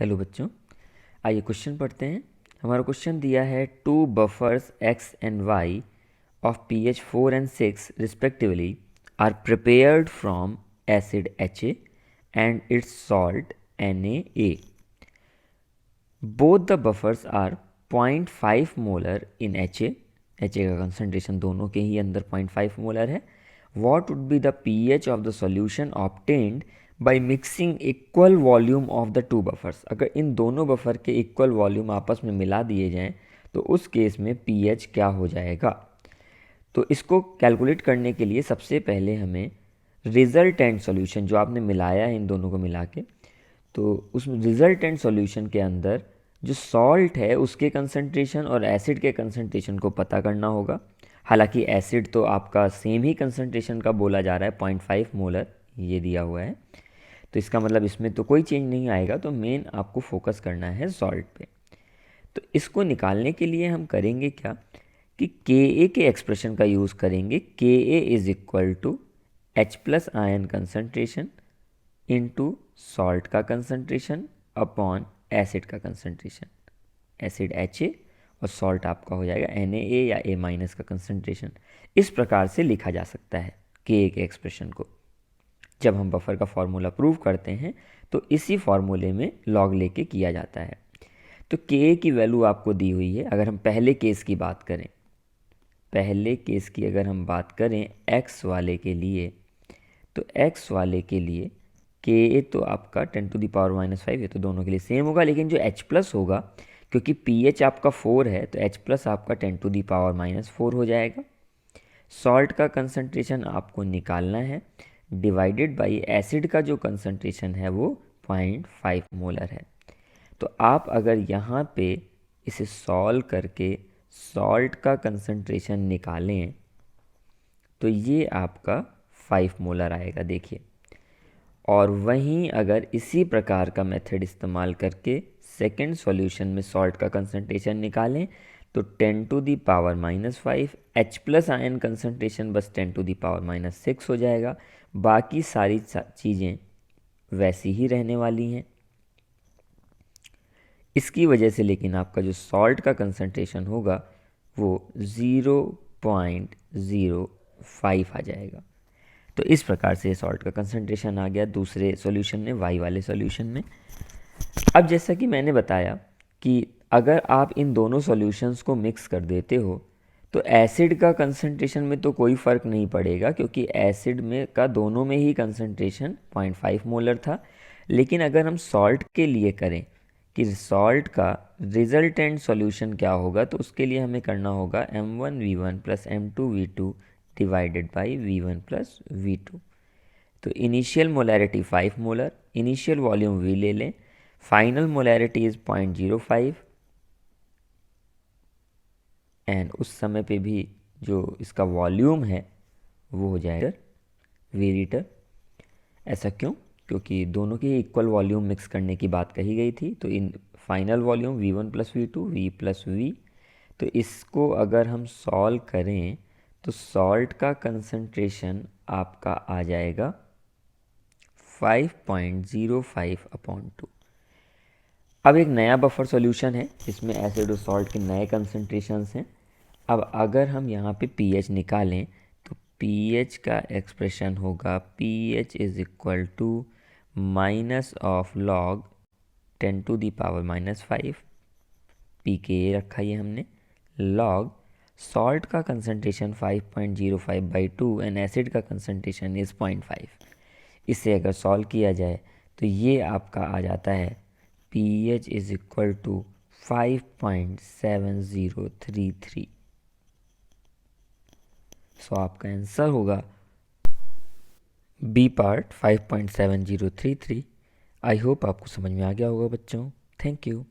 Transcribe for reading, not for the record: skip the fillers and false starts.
Hello बच्चों, आइए question पढ़ते हैं। हमारा क्वेश्चन दिया है 2 buffers x and y of pH 4 and 6 respectively are prepared from acid Ha and its salt NaA. Both the buffers are 0.5 molar in Ha. Ha का concentration दोनों के ही अंदर 0.5 मोलर है। What would be the pH of the solution obtained by mixing equal volume of the two buffers? अगर इन दोनों buffer के equal volume आपस में मिला दिए जाएं तो उस केस में pH क्या हो जाएगा? तो इसको कैलकुलेट करने के लिए सबसे पहले हमें रिजल्टेंट सॉल्यूशन जो आपने मिलाया है इन दोनों को मिला के, तो उस रिजल्टेंट सॉल्यूशन के अंदर जो सॉल्ट है उसके कंसंट्रेशन और एसिड के कंसंट्रेशन को पता करना होगा। हालांकि एसिड तो आपका सेम ही कंसंट्रेशन का बोला जा रहा है, 0.5 मोलर ये दिया हुआ है, तो इसका मतलब इसमें तो कोई चेंज नहीं आएगा। तो मेन आपको फोकस करना है सॉल्ट पे। तो इसको निकालने के लिए हम करेंगे क्या कि Ka के एक्सप्रेशन का यूज़ करेंगे। Ka is equal to H plus ion concentration into salt का कंसंट्रेशन अपॉन एसिड का कंसंट्रेशन। एसिड Ha और सॉल्ट आपका हो जाएगा Na या A माइनस का कंसंट्रेशन। इस प्रकार से लिखा जा सकता है Ka के एक्सप्रेशन को। जब हम बफर का फॉर्मूला प्रूव करते हैं तो इसी फॉर्मूले में लॉग लेके किया जाता है। तो Ka की वैल्यू आपको दी हुई है। अगर हम पहले केस की बात करें, पहले केस की अगर हम बात करें x वाले के लिए, तो x वाले के लिए Ka तो आपका 10⁻⁻5, ये तो दोनों के लिए सेम होगा, लेकिन जो H प्लस होगा, क्योंकि pH आपका 4 है तो H प्लस आपका 10⁻⁻4 हो जाएगा। सॉल्ट का कंसंट्रेशन आपको निकालना है, डिवाइडेड बाई एसिड का जो कंसंट्रेशन है वो 0.5 मोलर है। तो आप अगर यहाँ पे इसे सॉल्व करके सॉल्ट का कंसंट्रेशन निकालें तो ये आपका 5 मोलर आएगा, देखिए। और वहीं अगर इसी प्रकार का मेथड इस्तेमाल करके सेकेंड सॉल्यूशन में सॉल्ट का कंसंट्रेशन निकालें तो 10⁻⁻5 H प्लस आयन कंसंट्रेशन बस 10⁻⁻6 हो जाएगा। बाकी सारी चीज़ें वैसी ही रहने वाली हैं। इसकी वजह से लेकिन आपका जो सॉल्ट का कंसंट्रेशन होगा वो 0.05 आ जाएगा। तो इस प्रकार से सॉल्ट का कंसंट्रेशन आ गया दूसरे सॉल्यूशन में, वाई वाले सॉल्यूशन में। अब जैसा कि मैंने बताया कि अगर आप इन दोनों सॉल्यूशंस को मिक्स कर देते हो तो एसिड का कंसंट्रेशन में तो कोई फ़र्क नहीं पड़ेगा, क्योंकि एसिड में का दोनों में ही कंसंट्रेशन 0.5 मोलर था। लेकिन अगर हम सॉल्ट के लिए करें कि सॉल्ट का रिजल्टेंट सॉल्यूशन क्या होगा, तो उसके लिए हमें करना होगा M1V1 plus M2V2 divided by V1 plus V2। तो initial molarity 5 molar, initial volume V ले लें, फाइनल मोलैरिटी इज़ 0.05 एंड उस समय पे भी जो इसका वॉल्यूम है वो हो जाएगा V लीटर। ऐसा क्यों? क्योंकि दोनों के इक्वल वॉल्यूम मिक्स करने की बात कही गई थी। तो in final volume V1 plus V2 V plus V। तो इसको अगर हम सॉल्व करें तो सॉल्ट का कंसंट्रेशन आपका आ जाएगा 5.05/2। अब एक नया बफर सॉल्यूशन है, इसमें एसिड और सॉल्ट के नए कंसंट्रेशंस हैं। अब अगर हम यहाँ पे pH निकालें तो pH का एक्सप्रेशन होगा pH is equal to minus of log 10⁻⁻5 pKa रखा ये हमने, लॉग सॉल्ट का कंसंट्रेशन 5.05/2 एंड एसिड का कंसंट्रेशन इज़ 0.5। इसे अगर सॉल्व किया जाए तो ये आपका आ जाता है pH इज इक्वल टू 5.7033। सो आपका आंसर होगा बी पार्ट 5.7033। आई होप आपको समझ में आ गया होगा बच्चों। Thank you.